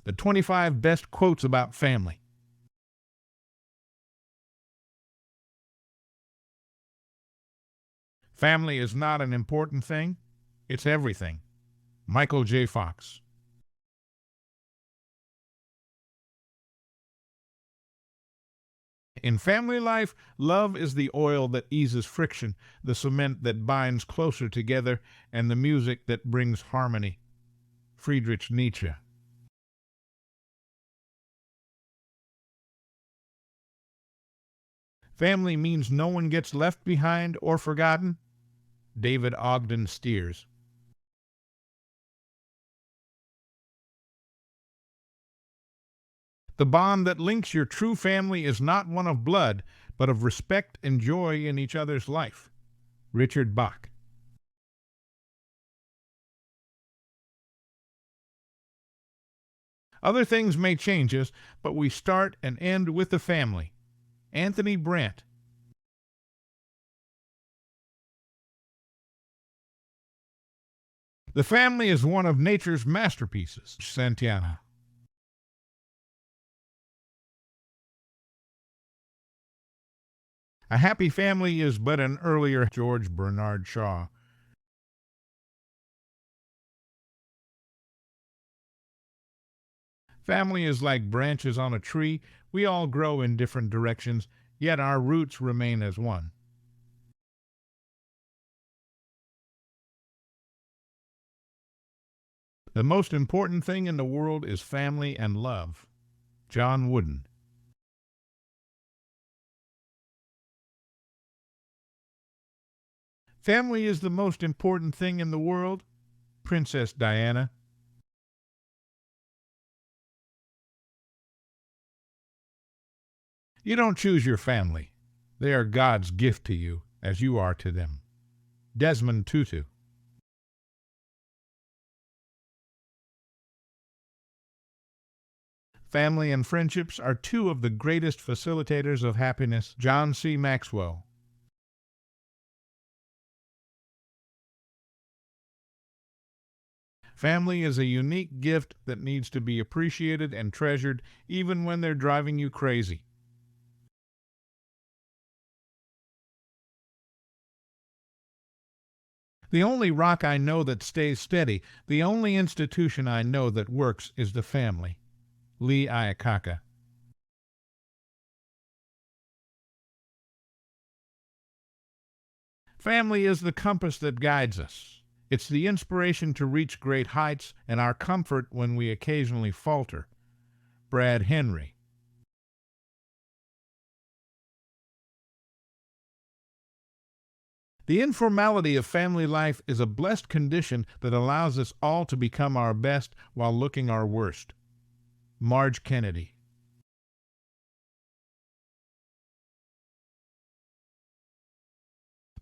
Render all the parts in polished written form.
The 25 best quotes about family. Family is not an important thing, it's everything. Michael J. Fox. In family life, love is the oil that eases friction, the cement that binds closer together, and the music that brings harmony. Friedrich Nietzsche. Family means no one gets left behind or forgotten. David Ogden Stiers. The bond that links your true family is not one of blood, but of respect and joy in each other's life. Richard Bach. Other things may change us, but we start and end with the family. Anthony Brandt. The family is one of nature's masterpieces. Santana. A happy family is but an earlier George Bernard Shaw. Family is like branches on a tree. We all grow in different directions, yet our roots remain as one. The most important thing in the world is family and love. John Wooden. Family is the most important thing in the world. Princess Diana. You don't choose your family. They are God's gift to you, as you are to them. Desmond Tutu. Family and friendships are two of the greatest facilitators of happiness. John C. Maxwell. Family is a unique gift that needs to be appreciated and treasured even when they're driving you crazy. The only rock I know that stays steady, the only institution I know that works is the family. Lee Iacocca. Family is the compass that guides us. It's the inspiration to reach great heights and our comfort when we occasionally falter. Brad Henry. The informality of family life is a blessed condition that allows us all to become our best while looking our worst. Marge Kennedy.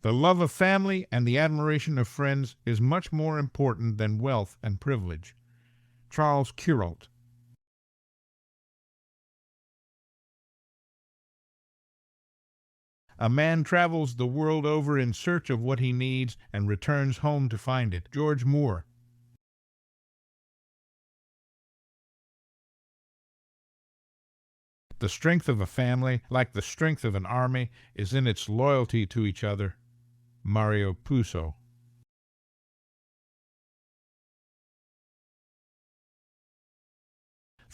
The love of family and the admiration of friends is much more important than wealth and privilege. Charles Kuralt. A man travels the world over in search of what he needs and returns home to find it. George Moore. The strength of a family, like the strength of an army, is in its loyalty to each other. Mario Puzo.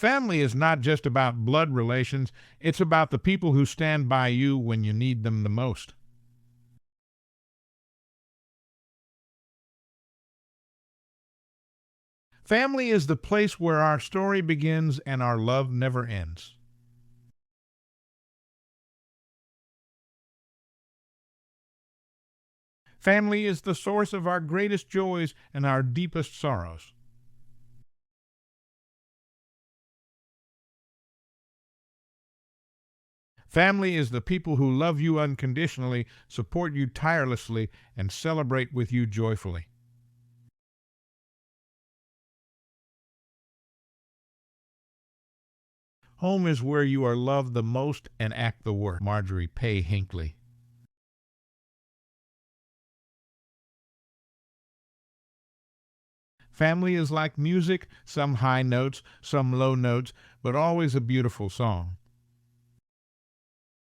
Family is not just about blood relations, it's about the people who stand by you when you need them the most. Family is the place where our story begins and our love never ends. Family is the source of our greatest joys and our deepest sorrows. Family is the people who love you unconditionally, support you tirelessly, and celebrate with you joyfully. Home is where you are loved the most and act the worst. Marjorie Pay Hinckley. Family is like music, some high notes, some low notes, but always a beautiful song.